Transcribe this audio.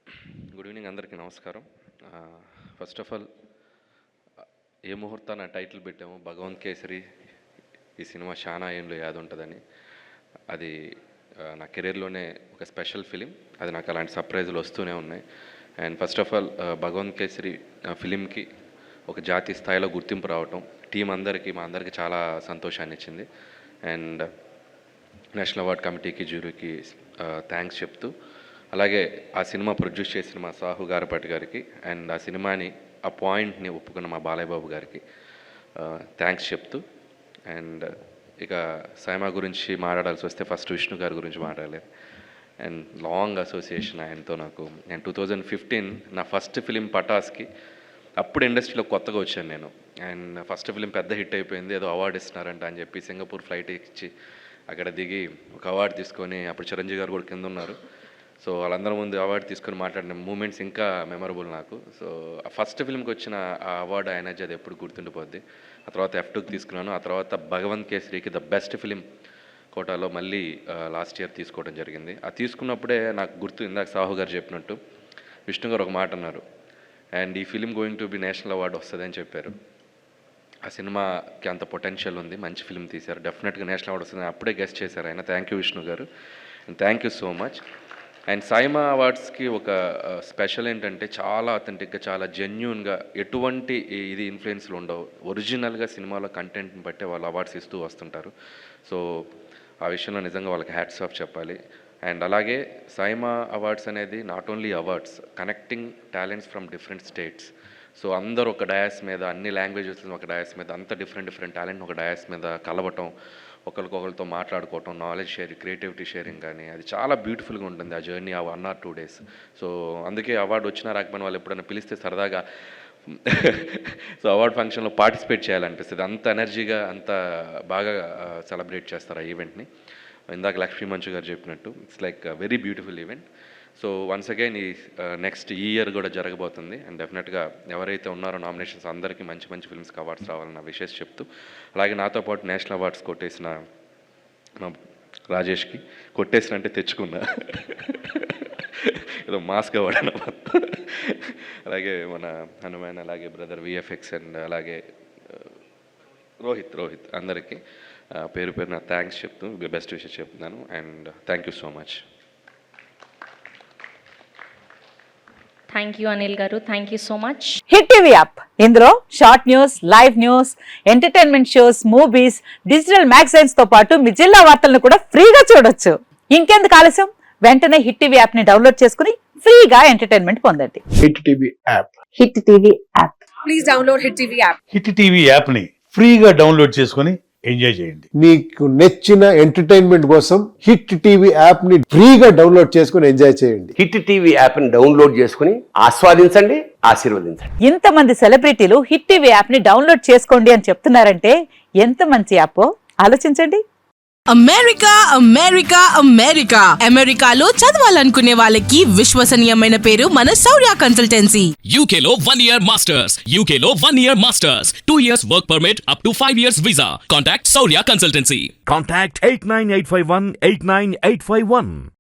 Good evening అందరికీ నమస్కారం. First of all ఏ ముహూర్తాన టైటిల్ పెట్టాము భగవంత్ కేసరి. ఈ సినిమా చాలా ఏండ్లు యాద ఉంటుందని. అది నా కెరీర్లోనే ఒక స్పెషల్ ఫిలిం. అది నాకు అలాంటి సర్ప్రైజులు వస్తూనే ఉన్నాయి. And first of all Bhagavanth Kesari ఫిలింకి ఒక జాతీయ స్థాయిలో గుర్తింపు రావటం టీం అందరికీ మా అందరికీ చాలా సంతోషాన్ని ఇచ్చింది. అండ్ నేషనల్ అవార్డ్ కమిటీకి జ్యూరీకి థ్యాంక్స్ చెప్తూ, అలాగే ఆ సినిమా ప్రొడ్యూస్ చేసిన మా సాహు గారపాటి గారికి అండ్ ఆ సినిమాని ఆ పాయింట్ని ఒప్పుకున్న మా బాలయ్య బాబు గారికి థ్యాంక్స్ చెప్తూ, అండ్ ఇక సైమా గురించి మాట్లాడాల్సి వస్తే ఫస్ట్ విష్ణు గారి గురించి మాట్లాడలేదు. అండ్ లాంగ్ అసోసియేషన్ ఆయనతో నాకు. నేను 2015 నా ఫస్ట్ ఫిలిం పటాస్కి అప్పుడు ఇండస్ట్రీలో కొత్తగా వచ్చాను నేను. అండ్ ఫస్ట్ ఫిలిం పెద్ద హిట్ అయిపోయింది, ఏదో అవార్డు ఇస్తున్నారంట అని చెప్పి సింగపూర్ ఫ్లైట్ ఇచ్చి అక్కడ దిగి ఒక అవార్డు తీసుకొని, అప్పుడు చిరంజీవి గారు కూడా కింద ఉన్నారు. సో వాళ్ళందరి ముందు అవార్డు తీసుకొని మాట్లాడిన మూమెంట్స్ ఇంకా మెమరబుల్ నాకు. సో ఆ ఫస్ట్ ఫిల్మ్కి వచ్చిన ఆ అవార్డు ఎనర్జీ అది ఎప్పుడు గుర్తుండిపోద్ది. ఆ తర్వాత F2కి తీసుకున్నాను. ఆ తర్వాత భగవంత్ కేసరికి ద బెస్ట్ ఫిలిం కోటాలో మళ్ళీ లాస్ట్ ఇయర్ తీసుకోవడం జరిగింది. ఆ తీసుకున్నప్పుడే నాకు గుర్తు, ఇందాక సాహు గారు చెప్పినట్టు విష్ణు గారు ఒక మాట అన్నారు, అండ్ ఈ film going to be national award వస్తుంది అని చెప్పారు. ఆ సినిమాకి అంత పొటెన్షియల్ ఉంది, మంచి ఫిలిం తీశారు, డెఫినెట్గా నేషనల్ అవార్డు వస్తుంది అప్పుడే గెస్ట్ చేశారు ఆయన. Thank you Vishnu garu, and thank you so much. And SIIMA అవార్డ్స్కి ఒక స్పెషల్ ఏంటంటే చాలా అథెంటిక్గా, చాలా జెన్యూన్గా, ఎటువంటి ఇది ఇన్ఫ్లుయెన్స్లు ఉండవు. ఒరిజినల్గా సినిమాలో కంటెంట్ని బట్టే వాళ్ళు అవార్డ్స్ ఇస్తూ వస్తుంటారు. సో ఆ విషయంలో నిజంగా వాళ్ళకి హ్యాట్స్ ఆఫ్ చెప్పాలి. అండ్ అలాగే సైమా అవార్డ్స్ అనేది not only awards, connecting talents from different states. So అందరూ ఒక డయాస్ మీద, అన్ని లాంగ్వేజెస్ ఒక డయాస్ మీద, అంత డిఫరెంట్ టాలెంట్ ఒక డయాస్ మీద కలవటం, ఒకరికొకరితో మాట్లాడుకోవటం, నాలెడ్జ్ షేరింగ్, క్రియేటివిటీ షేరింగ్, కానీ అది చాలా బ్యూటిఫుల్గా ఉంటుంది ఆ జర్నీ, ఆ 1 or 2 days. సో అందుకే అవార్డు వచ్చినా రాకపోయినా వాళ్ళు ఎప్పుడైనా పిలిస్తే సరదాగా సో అవార్డ్ ఫంక్షన్లో పార్టిసిపేట్ చేయాలనిపిస్తుంది. అంత ఎనర్జీగా, అంత బాగా సెలబ్రేట్ చేస్తారు ఆ ఈవెంట్ని. ఇందాక లక్ష్మీ మంచు గారు చెప్పినట్టు it's like very beautiful event. So once again ఈ నెక్స్ట్ ఇయర్ కూడా జరగబోతుంది. అండ్ డెఫినెట్గా ఎవరైతే ఉన్నారో నామినేషన్స్ అందరికీ మంచి మంచి ఫిల్మ్స్కి అవార్డ్స్ రావాలన్న విషయం చెప్తూ, అలాగే నాతో పాటు నేషనల్ అవార్డ్స్ కొట్టేసిన మా రాజేష్కి, కొట్టేసిన అంటే తెచ్చుకున్నా ఏదో మాస్క్ అవార్డు అన్నమాట. అలాగే మన హనుమాన్, అలాగే బ్రదర్ VFX, అండ్ అలాగే రోహిత్ అందరికీ పేరు పేరున థ్యాంక్స్ చెప్తూ బెస్ట్ విషెస్ చెప్తున్నాను. And thank you so much. Thank you Anil garu, thank you so much. Hit TV app, ఇందులో short news, live news, entertainment shows, movies, digital magazines తో పాటు మీ జిల్లా వార్తలను కూడా ఫ్రీగా చూడొచ్చు. ఇంకెందుకు ఆలస్యం, వెంటనే హిట్ టీవీ యాప్ ని డౌన్లోడ్ చేసుకుని ఫ్రీగా ఎంటర్టైన్మెంట్ పొందండి. Hit TV app. Hit TV app. Please download hit TV app. Hit TV app ని ఫ్రీగా డౌన్లోడ్ చేసుకుని ఎంజాయ్ చేయండి. మీకు నచ్చిన ఎంటర్టైన్మెంట్ కోసం హిట్ టీవీ యాప్ ని ఫ్రీగా డౌన్లోడ్ చేసుకుని ఎంజాయ్ చేయండి. హిట్ టీవీ యాప్ ని డౌన్లోడ్ చేసుకుని ఆస్వాదించండి, ఆశీర్వదించండి. ఇంతమంది సెలబ్రిటీలు హిట్ టీవీ యాప్ ని డౌన్లోడ్ చేసుకోండి అని చెప్తున్నారంటే ఎంత మంచి యాప్ ఆలోచించండి. అమెరికాలో చదవాలనుకునే వాళ్ళకి విశ్వసనీయమైన పేరు మన శౌర్య కన్సల్టెన్సీ. UK లో 1 year masters, 2 years work permit up to 5 years visa. Contact Saurya Consultancy. Contact 89851 89851.